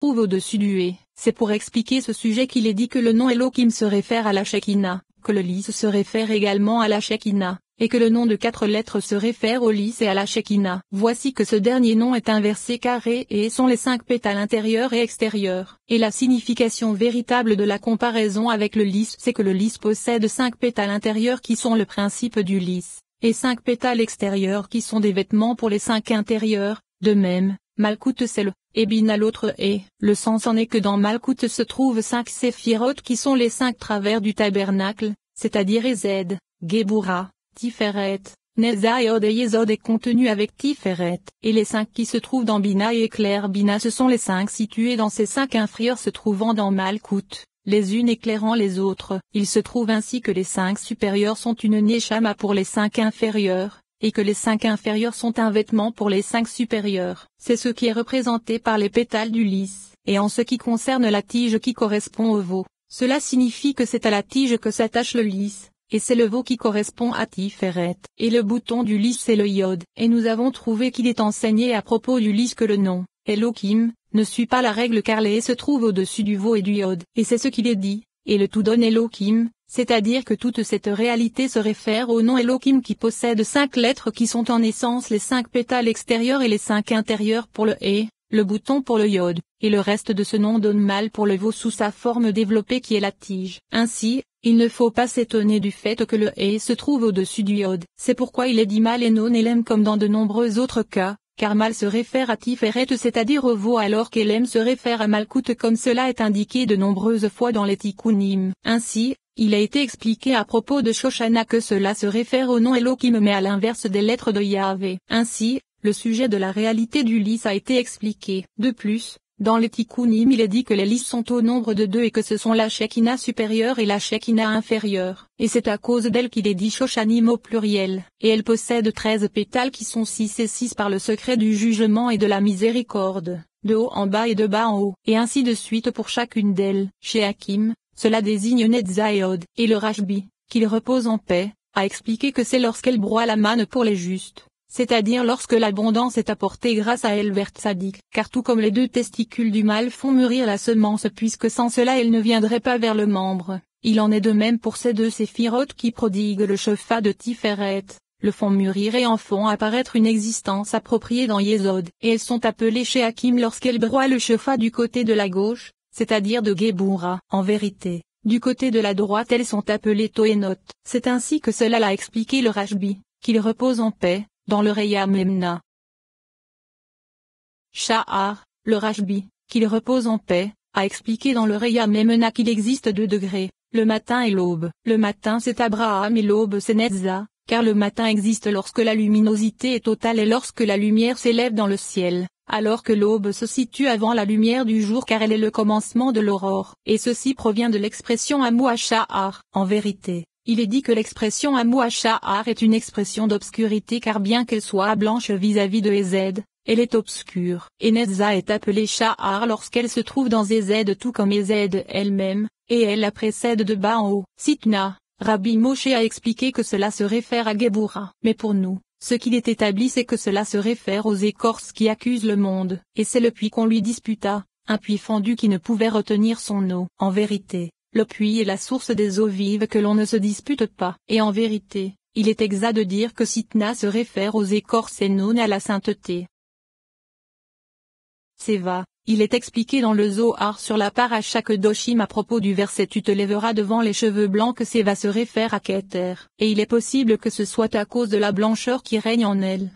trouve au-dessus du et. C'est pour expliquer ce sujet qu'il est dit que le nom Elohim se réfère à la Shekinah, que le lys se réfère également à la Shekinah, et que le nom de 4 lettres se réfère au lys et à la Shekinah. Voici que ce dernier nom est inversé carré et sont les 5 pétales intérieurs et extérieurs. Et la signification véritable de la comparaison avec le lys, c'est que le lys possède 5 pétales intérieurs qui sont le principe du lys, et 5 pétales extérieurs qui sont des vêtements pour les 5 intérieurs. De même, Malkout c'est le, et Bina l'autre et. Le sens en est que dans Malkout se trouvent 5 séphirotes qui sont les 5 travers du tabernacle, c'est-à-dire Ezed, Gebura, Tiferet, Netza et Od et Yesod est contenu avec Tiferet, et les 5 qui se trouvent dans Bina et éclairent Bina ce sont les 5 situés dans ces 5 inférieurs se trouvant dans Malkout, les unes éclairant les autres. Il se trouve ainsi que les 5 supérieurs sont une Neshama pour les 5 inférieurs, et que les 5 inférieurs sont un vêtement pour les 5 supérieurs. C'est ce qui est représenté par les pétales du lys. Et en ce qui concerne la tige qui correspond au veau, cela signifie que c'est à la tige que s'attache le lys, et c'est le veau qui correspond à Tiferet. Et le bouton du lys c'est le yod. Et nous avons trouvé qu'il est enseigné à propos du lys que le nom, Elohim, ne suit pas la règle car les se trouvent au-dessus du veau et du yod. Et c'est ce qu'il est dit, et le tout donne Elohim. C'est-à-dire que toute cette réalité se réfère au nom Elohim qui possède 5 lettres qui sont en essence les 5 pétales extérieurs et les 5 intérieurs pour le et, le bouton pour le yod, et le reste de ce nom donne mal pour le veau sous sa forme développée qui est la tige. Ainsi, il ne faut pas s'étonner du fait que le et se trouve au-dessus du yod. C'est pourquoi il est dit mal et non élem comme dans de nombreux autres cas, car mal se réfère à Tiferet c'est-à-dire au veau alors qu'élem se réfère à Malkout comme cela est indiqué de nombreuses fois dans les Tikkunim. Ainsi, il a été expliqué à propos de Shoshana que cela se réfère au nom Elohim mais à l'inverse des lettres de Yahvé. Ainsi, le sujet de la réalité du lys a été expliqué. De plus, dans les Tikkunim il est dit que les lys sont au nombre de 2 et que ce sont la Shekinah supérieure et la Shekinah inférieure. Et c'est à cause d'elle qu'il est dit Shoshanim au pluriel. Et elle possède 13 pétales qui sont 6 et 6 par le secret du jugement et de la miséricorde, de haut en bas et de bas en haut. Et ainsi de suite pour chacune d'elles. Chez Hakim, cela désigne Netza et Od. Et le Rashbi, qu'il repose en paix, a expliqué que c'est lorsqu'elle broie la manne pour les justes, c'est-à-dire lorsque l'abondance est apportée grâce à elle vers Tzadik. Car tout comme les 2 testicules du mâle font mûrir la semence puisque sans cela elle ne viendrait pas vers le membre, il en est de même pour ces 2 séphirotes qui prodiguent le shofar de Tiferet, le font mûrir et en font apparaître une existence appropriée dans Yesod. Et elles sont appelées chez Hakim lorsqu'elles broient le shofar du côté de la gauche, c'est-à-dire de Gebura. En vérité, du côté de la droite elles sont appelées Tohénot. C'est ainsi que cela l'a expliqué le Rashbi, qu'il repose en paix, dans le Reya Memna. Sha'ar, le Rashbi, qu'il repose en paix, a expliqué dans le Reya Memna qu'il existe 2 degrés, le matin et l'aube. Le matin c'est Abraham et l'aube c'est Netza, car le matin existe lorsque la luminosité est totale et lorsque la lumière s'élève dans le ciel, alors que l'aube se situe avant la lumière du jour car elle est le commencement de l'aurore. Et ceci provient de l'expression Amou Sha'ar. En vérité, il est dit que l'expression Amou Sha'ar est une expression d'obscurité car bien qu'elle soit blanche vis-à-vis de Ezed, elle est obscure. Et Netza est appelée Sha'ar lorsqu'elle se trouve dans Ezed tout comme Ezed elle-même, et elle la précède de bas en haut. Sitna, Rabbi Moshe a expliqué que cela se réfère à Gebura. Mais pour nous, ce qu'il est établi c'est que cela se réfère aux écorces qui accusent le monde. Et c'est le puits qu'on lui disputa, un puits fendu qui ne pouvait retenir son eau. En vérité, le puits est la source des eaux vives que l'on ne se dispute pas. Et en vérité, il est exact de dire que Sitna se réfère aux écorces et non à la sainteté. Seva, il est expliqué dans le Zohar sur la paracha Kedoshim à propos du verset Tu te lèveras devant les cheveux blancs que Seva se réfère à Keter. Et il est possible que ce soit à cause de la blancheur qui règne en elle.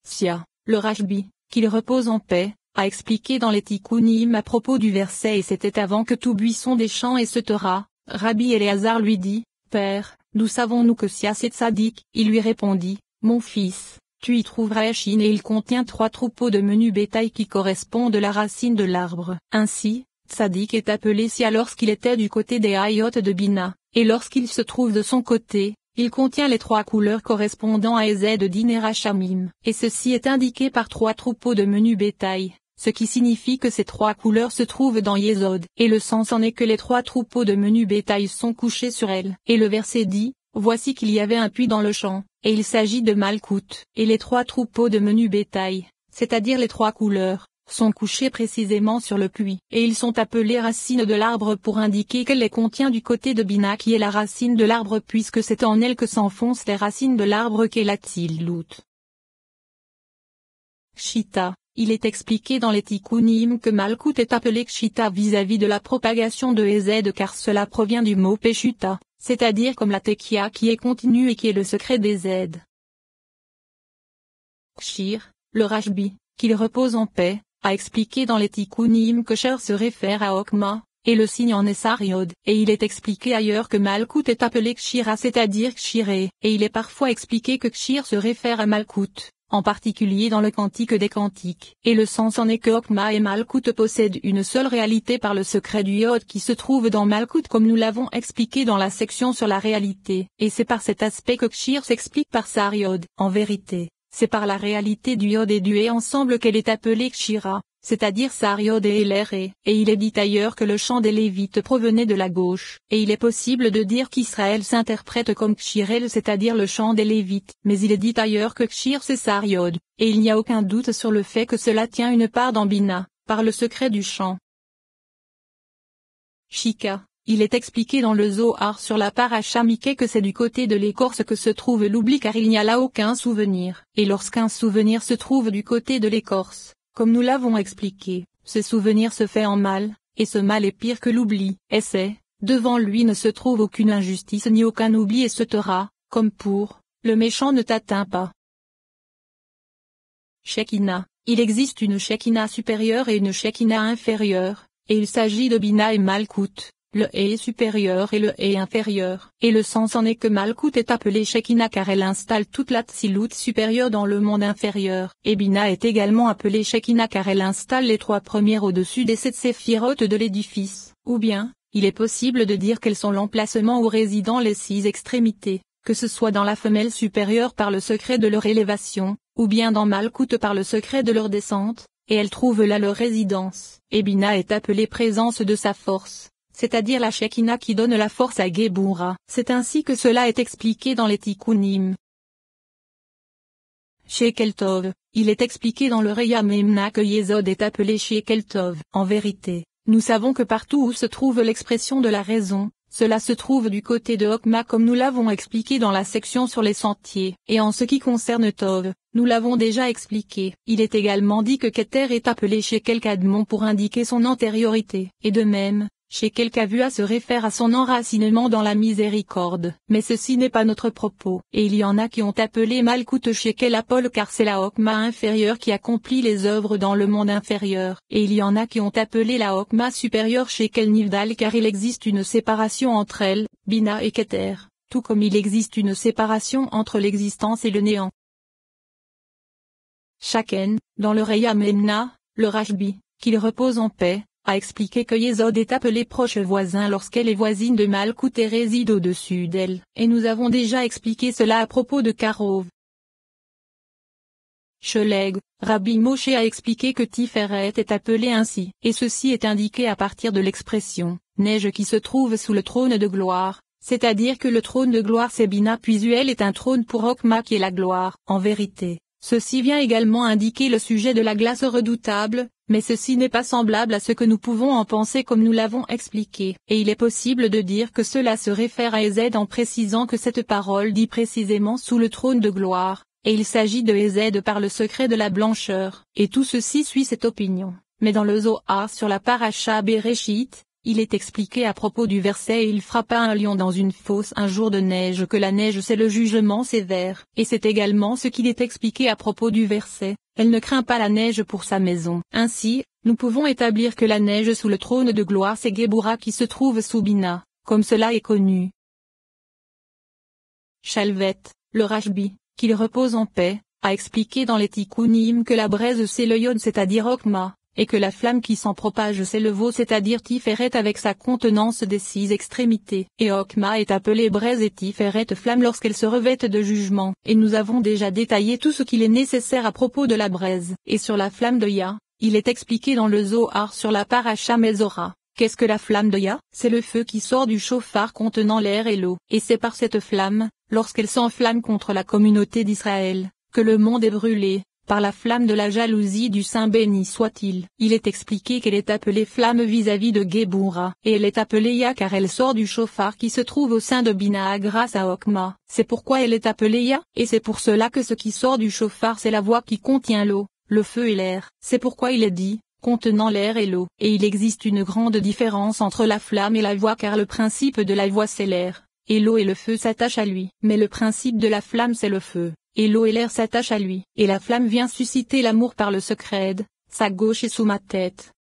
Sia, le Rashbi, qu'il repose en paix, a expliqué dans les Tikkunim à propos du verset et c'était avant que tout buisson des champs et se taura. Rabbi Éléazar lui dit, Père, d'où savons-nous que Sia c'est Tzadik? Il lui répondit, Mon fils, tu y trouveras Echin et il contient 3 troupeaux de menu bétail qui correspondent à la racine de l'arbre. Ainsi, Tzadik est appelé Sia lorsqu'il était du côté des Hayot de Bina, et lorsqu'il se trouve de son côté, il contient les 3 couleurs correspondant à Ezed Din et Rachamim. Et ceci est indiqué par 3 troupeaux de menu bétail, ce qui signifie que ces 3 couleurs se trouvent dans Yesod. Et le sens en est que les 3 troupeaux de menu bétail sont couchés sur elle. Et le verset dit, Voici qu'il y avait un puits dans le champ, et il s'agit de Malkout. Et les 3 troupeaux de menu bétail, c'est-à-dire les 3 couleurs, sont couchés précisément sur le puits, et ils sont appelés racines de l'arbre pour indiquer qu'elle les contient du côté de Bina qui est la racine de l'arbre puisque c'est en elle que s'enfoncent les racines de l'arbre qu'est la Tzilut. Kshita. Il est expliqué dans les Tikkunim que Malkout est appelé Kshita vis-à-vis de la propagation de Ezed car cela provient du mot Peshuta, c'est-à-dire comme la Tekia qui est continue et qui est le secret d'Ezed. Kshir, le Rashbi, qu'il repose en paix, a expliqué dans les Tikkunim que Cher se réfère à Okma, et le signe en est Sariod, et il est expliqué ailleurs que Malkout est appelé Kshira c'est-à-dire Kshiré, et il est parfois expliqué que Kshir se réfère à Malkout, en particulier dans le Cantique des Cantiques, et le sens en est que Okma et Malkout possèdent une seule réalité par le secret du Yod qui se trouve dans Malkout comme nous l'avons expliqué dans la section sur la réalité, et c'est par cet aspect que Kshir s'explique par Sariod, en vérité. C'est par la réalité du Yod et du Hé ensemble qu'elle est appelée Kshira, c'est-à-dire Sariod et Eléré, et il est dit ailleurs que le chant des Lévites provenait de la gauche, et il est possible de dire qu'Israël s'interprète comme Kshirel c'est-à-dire le chant des Lévites, mais il est dit ailleurs que Kshir c'est Sariod, et il n'y a aucun doute sur le fait que cela tient une part dans Bina, par le secret du chant. Shika. Il est expliqué dans le Zohar sur la paracha Miké que c'est du côté de l'écorce que se trouve l'oubli car il n'y a là aucun souvenir, et lorsqu'un souvenir se trouve du côté de l'écorce, comme nous l'avons expliqué, ce souvenir se fait en mal, et ce mal est pire que l'oubli, et c'est, devant lui ne se trouve aucune injustice ni aucun oubli et se taira, comme pour, le méchant ne t'atteint pas. Shekinah. Il existe une Shekinah supérieure et une Shekinah inférieure, et il s'agit de Bina et Malkout. Le Hé est supérieur et le Hé est inférieur, et le sens en est que Malkout est appelée Shekinah car elle installe toute la Tzilut supérieure dans le monde inférieur, et Bina est également appelée Shekinah car elle installe les 3 premières au-dessus des 7 séphirotes de l'édifice, ou bien, il est possible de dire qu'elles sont l'emplacement où résident les 6 extrémités, que ce soit dans la femelle supérieure par le secret de leur élévation, ou bien dans Malkout par le secret de leur descente, et elles trouvent là leur résidence, et Bina est appelée présence de sa force. C'est-à-dire la Shekinah qui donne la force à Géboura. C'est ainsi que cela est expliqué dans les Tikkunim. Shekel Tov, il est expliqué dans le Reya Memna que Yesod est appelé Shekel Tov. En vérité, nous savons que partout où se trouve l'expression de la raison, cela se trouve du côté de Okma comme nous l'avons expliqué dans la section sur les sentiers. Et en ce qui concerne Tov, nous l'avons déjà expliqué. Il est également dit que Keter est appelé Shekel Kadmon pour indiquer son antériorité. Et de même, Shekel Kavua se réfère à son enracinement dans la miséricorde, mais ceci n'est pas notre propos, et il y en a qui ont appelé Malkout Shekel Apol car c'est la Okma inférieure qui accomplit les œuvres dans le monde inférieur, et il y en a qui ont appelé la Okma supérieure Shekel Nivdal car il existe une séparation entre elles, Bina et Keter, tout comme il existe une séparation entre l'existence et le néant. Shaken, dans le Reya Memna, le Rashbi, qu'il repose en paix, a expliqué que Yesod est appelé proche voisin lorsqu'elle est voisine de Malkout et réside au-dessus d'elle, et nous avons déjà expliqué cela à propos de Karov. Sheleg, Rabbi Moshe a expliqué que Tiferet est appelé ainsi, et ceci est indiqué à partir de l'expression « neige qui se trouve sous le trône de gloire », c'est-à-dire que le trône de gloire c'est Bina puis elle est un trône pour Okma qui est la gloire. En vérité, ceci vient également indiquer le sujet de la glace redoutable, mais ceci n'est pas semblable à ce que nous pouvons en penser comme nous l'avons expliqué, et il est possible de dire que cela se réfère à Ezed en précisant que cette parole dit précisément sous le trône de gloire, et il s'agit de Ezed par le secret de la blancheur, et tout ceci suit cette opinion. Mais dans le Zohar sur la paracha Bereshit, il est expliqué à propos du verset et il frappa un lion dans une fosse un jour de neige que la neige c'est le jugement sévère, et c'est également ce qu'il est expliqué à propos du verset, elle ne craint pas la neige pour sa maison. Ainsi, nous pouvons établir que la neige sous le trône de gloire c'est Géboura qui se trouve sous Bina, comme cela est connu. Shalvet, le Rashbi, qu'il repose en paix, a expliqué dans les Tikkunim que la braise c'est le Yod c'est-à-dire Okma, et que la flamme qui s'en propage c'est le veau c'est-à-dire Tiferet avec sa contenance des 6 extrémités. Et Okma est appelée braise et Tiferet flamme lorsqu'elle se revête de jugement. Et nous avons déjà détaillé tout ce qu'il est nécessaire à propos de la braise. Et sur la flamme de Yah, il est expliqué dans le Zohar sur la paracha Mezora. Qu'est-ce que la flamme de Yah? C'est le feu qui sort du chauffard contenant l'air et l'eau. Et c'est par cette flamme, lorsqu'elle s'enflamme contre la communauté d'Israël, que le monde est brûlé. par la flamme de la jalousie du Saint béni soit-il. Il est expliqué qu'elle est appelée flamme vis-à-vis de Géboura, et elle est appelée Ya car elle sort du chauffard qui se trouve au sein de Bina grâce à Okma. C'est pourquoi elle est appelée Ya, et c'est pour cela que ce qui sort du chauffard c'est la voix qui contient l'eau, le feu et l'air. C'est pourquoi il est dit, contenant l'air et l'eau. Et il existe une grande différence entre la flamme et la voix car le principe de la voix c'est l'air, et l'eau et le feu s'attachent à lui. Mais le principe de la flamme c'est le feu, et l'eau et l'air s'attachent à lui. Et la flamme vient susciter l'amour par le secret, sa gauche est sous ma tête.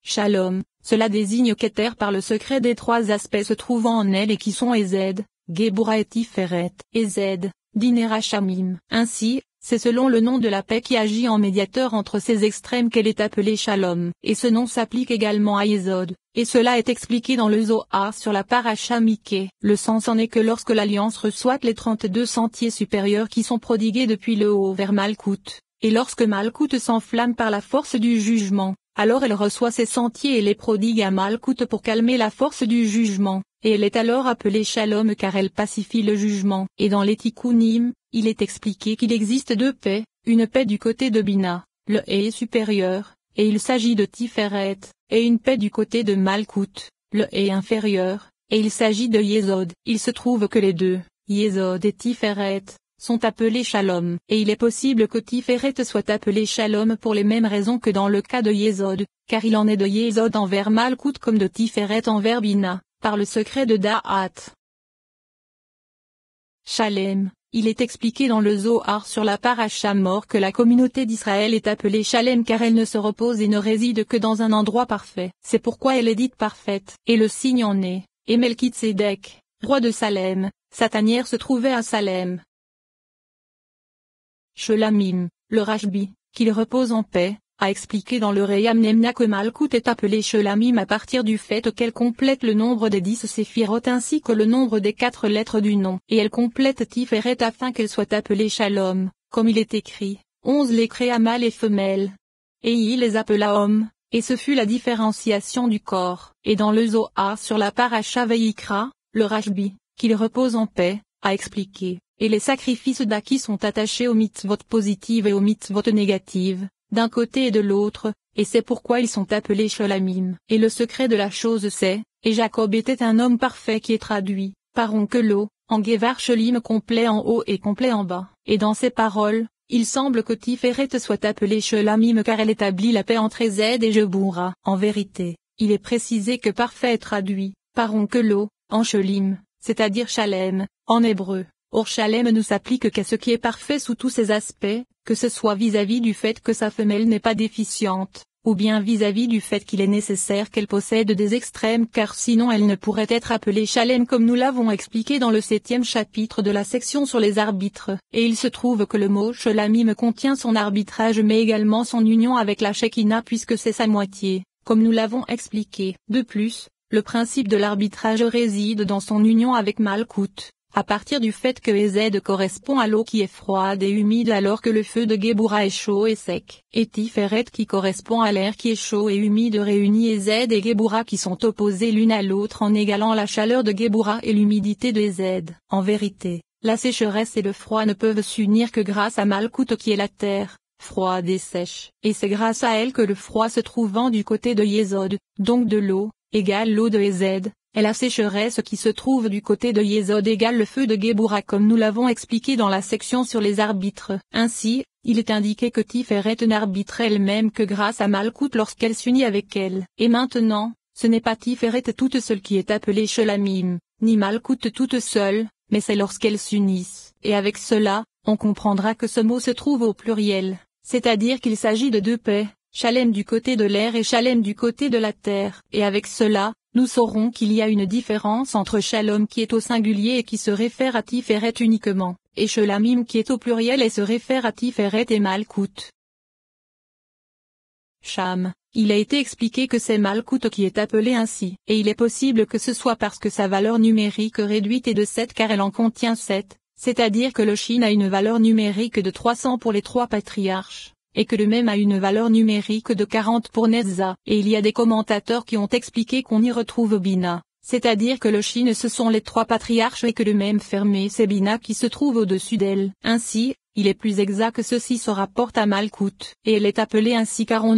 Shalom, cela désigne qu'Éther par le secret des trois aspects se trouvant en elle et qui sont Ezed, Géboura et Tiferet. Ezed, Dinera Shamim. Ainsi, c'est selon le nom de la paix qui agit en médiateur entre ces extrêmes qu'elle est appelée Shalom. Et ce nom s'applique également à Yesod, et cela est expliqué dans le Zohar sur la paracha Miké. Le sens en est que lorsque l'Alliance reçoit les 32 sentiers supérieurs qui sont prodigués depuis le haut vers Malkout, et lorsque Malkout s'enflamme par la force du jugement, alors elle reçoit ces sentiers et les prodigue à Malkout pour calmer la force du jugement, et elle est alors appelée Shalom car elle pacifie le jugement. Et dans les Tikkunim, il est expliqué qu'il existe deux paix, une paix du côté de Bina, le Hé supérieur, et il s'agit de Tiferet, et une paix du côté de Malkout, le Hé inférieur, et il s'agit de Yesod. Il se trouve que les deux, Yesod et Tiferet, sont appelés Shalom, et il est possible que Tiferet soit appelé Shalom pour les mêmes raisons que dans le cas de Yesod, car il en est de Yesod envers Malkout comme de Tiferet envers Bina, par le secret de Da'at. Shalem, il est expliqué dans le Zohar sur la paracha mort que la communauté d'Israël est appelée Shalem car elle ne se repose et ne réside que dans un endroit parfait. C'est pourquoi elle est dite parfaite. Et le signe en est, et Melchitsédek, roi de Salem, sa tanière se trouvait à Salem. Sholamim, le Rashbi, qu'il repose en paix, a expliqué dans le Reyam Nemna que Malkout est appelé Sholamim à partir du fait qu'elle complète le nombre des 10 séphiroth ainsi que le nombre des 4 lettres du nom. Et elle complète Tiferet afin qu'elle soit appelée Shalom, comme il est écrit, 11 les créa mâles et femelles. Et il les appela hommes, et ce fut la différenciation du corps. Et dans le Zohar sur la paracha Vayikra, le Rashbi, qu'il repose en paix, a expliqué, et les sacrifices d'Aki sont attachés aux mitzvot positives et aux mitzvot négatives, d'un côté et de l'autre, et c'est pourquoi ils sont appelés Sholamim. Et le secret de la chose c'est, et Jacob était un homme parfait qui est traduit, par Onkelo, en Gevar Sholim complet en haut et complet en bas. Et dans ces paroles, il semble que Tiferet soit appelée Sholamim car elle établit la paix entre Ezed et Géboura. En vérité, il est précisé que parfait est traduit, par Onkelo, en Sholim, c'est-à-dire Shalem, en hébreu. Or Shalem ne s'applique qu'à ce qui est parfait sous tous ses aspects, que ce soit vis-à-vis du fait que sa femelle n'est pas déficiente, ou bien vis-à-vis du fait qu'il est nécessaire qu'elle possède des extrêmes car sinon elle ne pourrait être appelée Shalem comme nous l'avons expliqué dans le 7e chapitre de la section sur les arbitres. Et il se trouve que le mot Sholamim contient son arbitrage mais également son union avec la Shekinah puisque c'est sa moitié, comme nous l'avons expliqué. De plus, le principe de l'arbitrage réside dans son union avec Malkout. À partir du fait que Ezed correspond à l'eau qui est froide et humide alors que le feu de Géboura est chaud et sec, et Tiferet qui correspond à l'air qui est chaud et humide réunit Ezed et Géboura qui sont opposés l'une à l'autre en égalant la chaleur de Géboura et l'humidité de Ezed. En vérité, la sécheresse et le froid ne peuvent s'unir que grâce à Malkout qui est la terre, froide et sèche. Et c'est grâce à elle que le froid se trouvant du côté de Yesod, donc de l'eau, égale l'eau de Ezed. Et la sécheresse qui se trouve du côté de Yesod égale le feu de Géboura comme nous l'avons expliqué dans la section sur les arbitres. Ainsi, il est indiqué que Tiferet n'arbitre elle-même que grâce à Malkout lorsqu'elle s'unit avec elle. Et maintenant, ce n'est pas Tiferet toute seule qui est appelée Sholamim, ni Malkout toute seule, mais c'est lorsqu'elles s'unissent. Et avec cela, on comprendra que ce mot se trouve au pluriel, c'est-à-dire qu'il s'agit de deux paix, Shalem du côté de l'air et Shalem du côté de la terre. Et avec cela, nous saurons qu'il y a une différence entre Shalom qui est au singulier et qui se réfère à Tiferet uniquement, et Sholamim qui est au pluriel et se réfère à Tiferet et Malkout. Sham, il a été expliqué que c'est Malkout qui est appelé ainsi, et il est possible que ce soit parce que sa valeur numérique réduite est de 7 car elle en contient 7, c'est-à-dire que le Shin a une valeur numérique de 300 pour les 3 patriarches. Et que le même a une valeur numérique de 40 pour Netza. Et il y a des commentateurs qui ont expliqué qu'on y retrouve Bina, c'est-à-dire que le Shin ce sont les 3 patriarches et que le même fermé c'est Bina qui se trouve au-dessus d'elle. Ainsi, il est plus exact que ceci se rapporte à Malkout, et elle est appelée ainsi car on